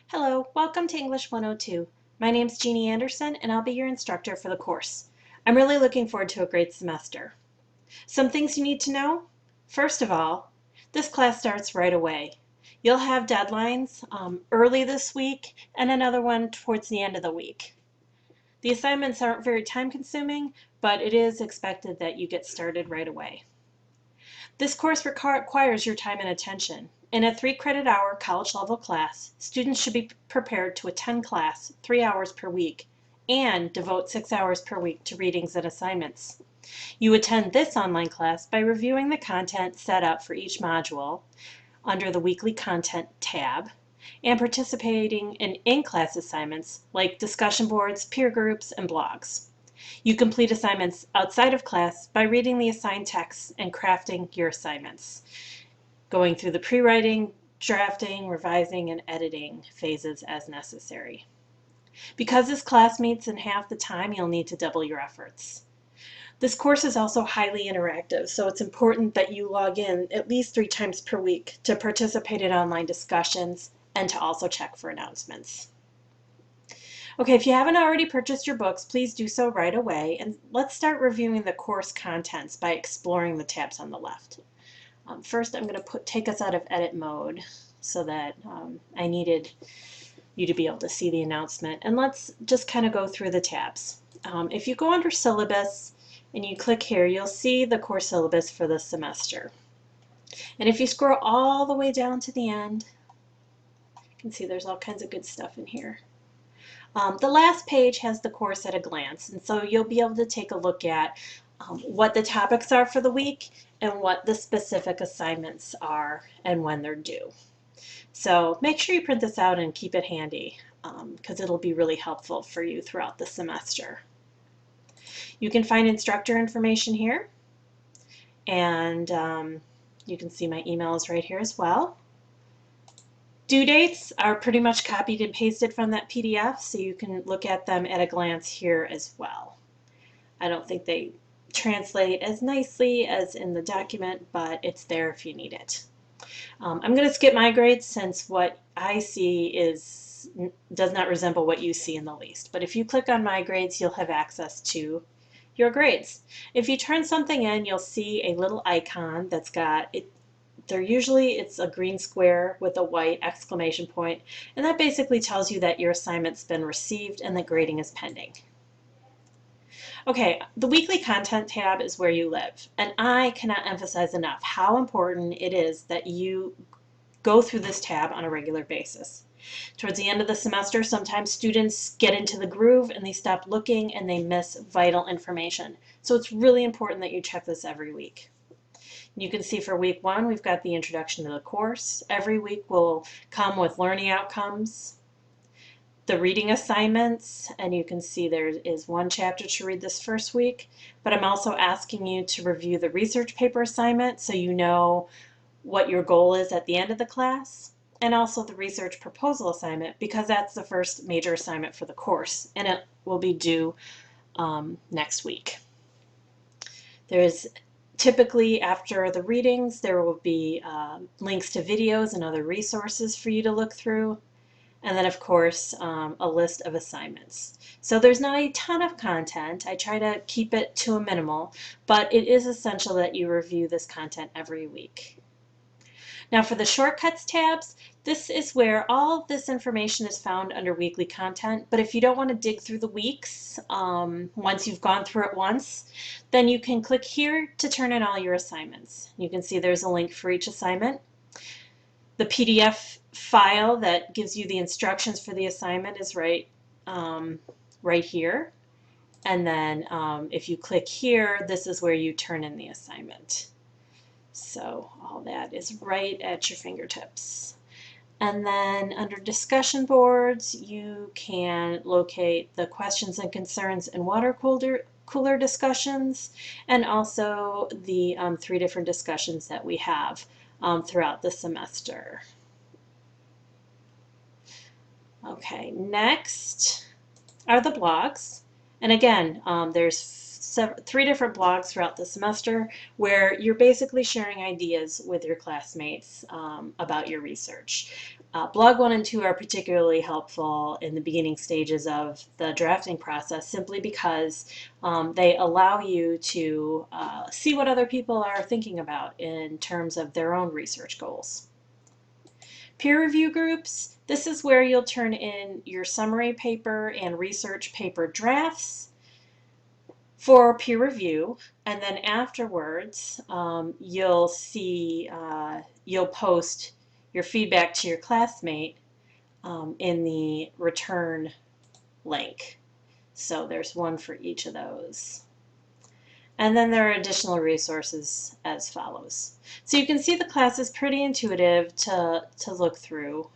Hello, welcome to English 102. My name's Jeannie Anderson and I'll be your instructor for the course. I'm really looking forward to a great semester. Some things you need to know. First of all, this class starts right away. You'll have deadlines early this week and another one towards the end of the week. The assignments aren't very time consuming, but it is expected that you get started right away. This course requires your time and attention. In a 3-credit hour college level class, students should be prepared to attend class 3 hours per week and devote 6 hours per week to readings and assignments. You attend this online class by reviewing the content set up for each module under the Weekly Content tab and participating in in-class assignments like discussion boards, peer groups, and blogs. You complete assignments outside of class by reading the assigned texts and crafting your assignments, going through the pre-writing, drafting, revising, and editing phases as necessary. Because this class meets in half the time, you'll need to double your efforts. This course is also highly interactive, so it's important that you log in at least 3 times per week to participate in online discussions and to also check for announcements. Okay, if you haven't already purchased your books, please do so right away, and let's start reviewing the course contents by exploring the tabs on the left. First, I'm going to take us out of edit mode so that I needed you to be able to see the announcement, and let's just kind of go through the tabs. If you go under syllabus and you click here, you'll see the course syllabus for this semester. And if you scroll all the way down to the end, you can see there's all kinds of good stuff in here. The last page has the course at a glance, and so you'll be able to take a look at what the topics are for the week and what the specific assignments are and when they're due. So make sure you print this out and keep it handy because it'll be really helpful for you throughout the semester. You can find instructor information here, and you can see my emails right here as well. Due dates are pretty much copied and pasted from that PDF, so you can look at them at a glance here as well. I don't think they translate as nicely as in the document, but it's there if you need it. I'm going to skip my grades since what I see does not resemble what you see in the least. But if you click on my grades, you'll have access to your grades. If you turn something in, you'll see a little icon that's got it. It's a green square with a white exclamation point, and that basically tells you that your assignment's been received and that grading is pending. Okay, the weekly content tab is where you live, and I cannot emphasize enough how important it is that you go through this tab on a regular basis. Towards the end of the semester, sometimes students get into the groove and they stop looking and they miss vital information. So it's really important that you check this every week. You can see for week 1, we've got the introduction to the course. Every week will come with learning outcomes, the reading assignments, and you can see there is 1 chapter to read this first week, but I'm also asking you to review the research paper assignment so you know what your goal is at the end of the class, and also the research proposal assignment because that's the first major assignment for the course, and it will be due next week. There's typically, after the readings, there will be links to videos and other resources for you to look through. And then, of course, a list of assignments. So there's not a ton of content. I try to keep it to a minimal, but it is essential that you review this content every week. Now for the shortcuts tabs, this is where all of this information is found under weekly content, but if you don't want to dig through the weeks once you've gone through it once, then you can click here to turn in all your assignments. You can see there's a link for each assignment. The PDF file that gives you the instructions for the assignment is right here. And then if you click here, this is where you turn in the assignment. So all that is right at your fingertips. And then under discussion boards, you can locate the questions and concerns and water cooler discussions, and also the 3 different discussions that we have throughout the semester. Okay, next are the blogs. And again, there's three different blogs throughout the semester where you're basically sharing ideas with your classmates about your research. Blog 1 and 2 are particularly helpful in the beginning stages of the drafting process simply because they allow you to see what other people are thinking about in terms of their own research goals. Peer review groups, this is where you'll turn in your summary paper and research paper drafts for peer review, and then afterwards you'll post your feedback to your classmate in the return link. So there's one for each of those. And then there are additional resources as follows. So you can see the class is pretty intuitive to look through.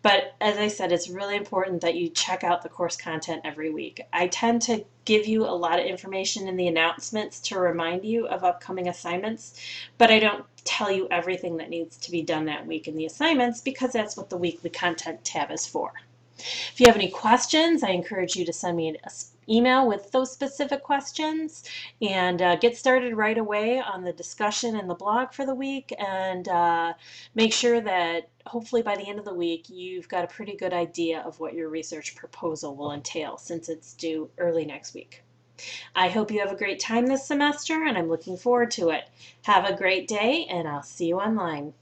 But as I said, it's really important that you check out the course content every week. I tend to give you a lot of information in the announcements to remind you of upcoming assignments, but I don't tell you everything that needs to be done that week in the assignments because that's what the weekly content tab is for. If you have any questions, I encourage you to send me an email with those specific questions and get started right away on the discussion in the blog for the week, and make sure that hopefully by the end of the week you've got a pretty good idea of what your research proposal will entail since it's due early next week. I hope you have a great time this semester and I'm looking forward to it. Have a great day and I'll see you online.